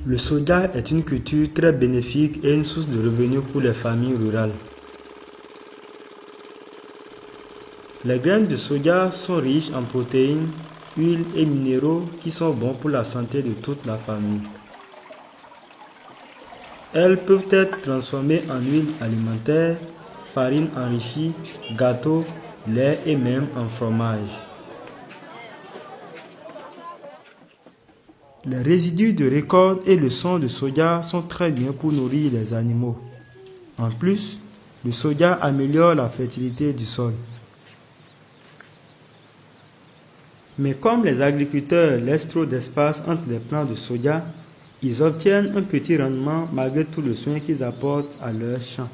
Le soja est une culture très bénéfique et une source de revenus pour les familles rurales. Les graines de soja sont riches en protéines, huiles et minéraux qui sont bons pour la santé de toute la famille. Elles peuvent être transformées en huile alimentaire, farine enrichie, gâteaux, lait et même en fromage. Les résidus de récolte et le son de soja sont très bien pour nourrir les animaux. En plus, le soja améliore la fertilité du sol. Mais comme les agriculteurs laissent trop d'espace entre les plants de soja, ils obtiennent un petit rendement malgré tout le soin qu'ils apportent à leurs champs.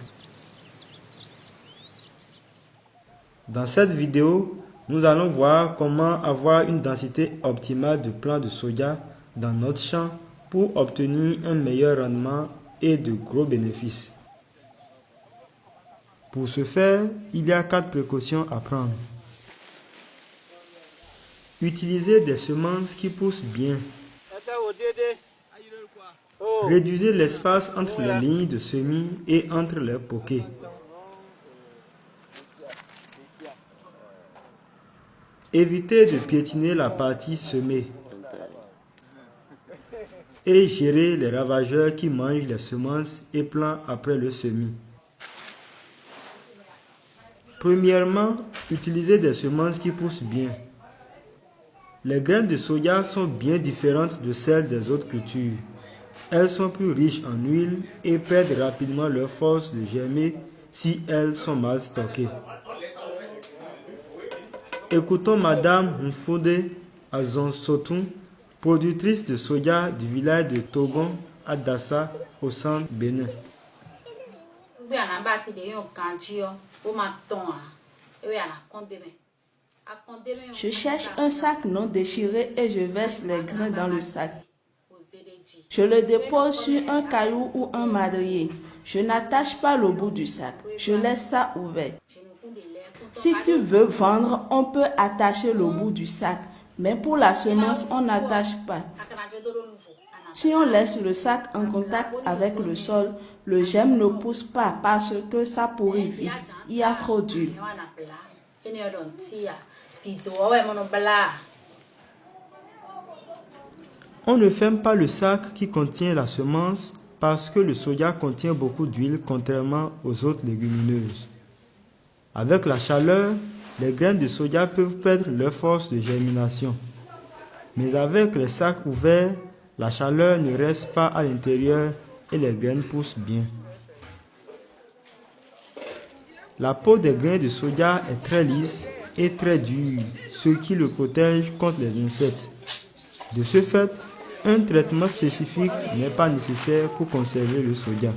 Dans cette vidéo, nous allons voir comment avoir une densité optimale de plants de soja dans notre champ pour obtenir un meilleur rendement et de gros bénéfices. Pour ce faire, il y a 4 précautions à prendre. Utilisez des semences qui poussent bien. Réduisez l'espace entre les lignes de semis et entre les poquets. Évitez de piétiner la partie semée. Et gérez les ravageurs qui mangent les semences et plants après le semis. Premièrement, utilisez des semences qui poussent bien. Les graines de soja sont bien différentes de celles des autres cultures. Elles sont plus riches en huile et perdent rapidement leur force de germer si elles sont mal stockées. Écoutons Madame Mfode Azonsotoun, productrice de soja du village de Togon à Dassa, au centre Bénin. Je cherche un sac non déchiré et je verse les grains dans le sac. Je le dépose sur un caillou ou un madrier. Je n'attache pas le bout du sac. Je laisse ça ouvert. Si tu veux vendre, on peut attacher le bout du sac. Mais pour la semence, on n'attache pas. Si on laisse le sac en contact avec le sol, le germe ne pousse pas parce que ça pourrit vite. Il y a trop d'huile. On ne ferme pas le sac qui contient la semence parce que le soja contient beaucoup d'huile contrairement aux autres légumineuses. Avec la chaleur, les graines de soja peuvent perdre leur force de germination. Mais avec les sacs ouverts, la chaleur ne reste pas à l'intérieur et les graines poussent bien. La peau des grains de soja est très lisse et très dure, ce qui le protège contre les insectes. De ce fait, un traitement spécifique n'est pas nécessaire pour conserver le soja.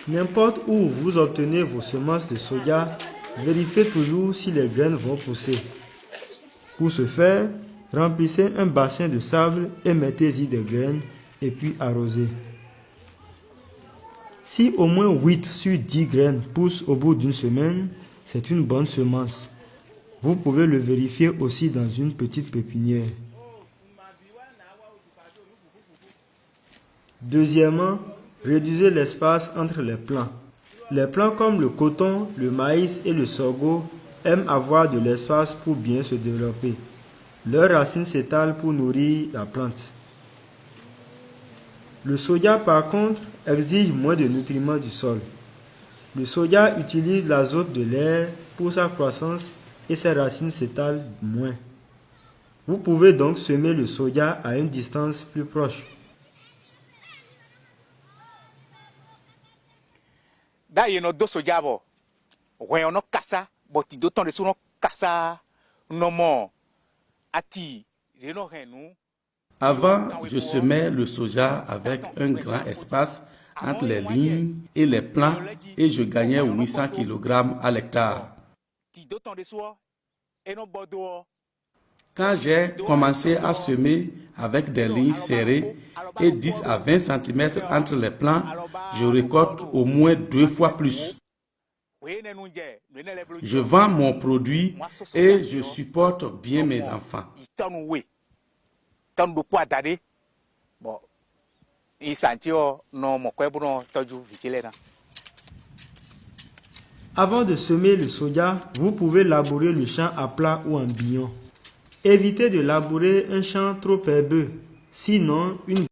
N'importe où vous obtenez vos semences de soja, vérifiez toujours si les graines vont pousser. Pour ce faire, remplissez un bassin de sable et mettez-y des graines et puis arrosez. Si au moins 8 sur 10 graines poussent au bout d'une semaine, c'est une bonne semence. Vous pouvez le vérifier aussi dans une petite pépinière. Deuxièmement, réduisez l'espace entre les plants. Les plants comme le coton, le maïs et le sorgho aiment avoir de l'espace pour bien se développer. Leurs racines s'étalent pour nourrir la plante. Le soja, par contre, exige moins de nutriments du sol. Le soja utilise l'azote de l'air pour sa croissance et ses racines s'étalent moins. Vous pouvez donc semer le soja à une distance plus proche. Avant, je semais le soja avec un grand espace entre les lignes et les plants et je gagnais 800 kg à l'hectare. Quand j'ai commencé à semer avec des lignes serrées et 10 à 20 cm entre les plants, je récolte au moins 2 fois plus. Je vends mon produit et je supporte bien mes enfants. Avant de semer le soja, vous pouvez labourer le champ à plat ou en billon. Évitez de labourer un champ trop herbeux, sinon une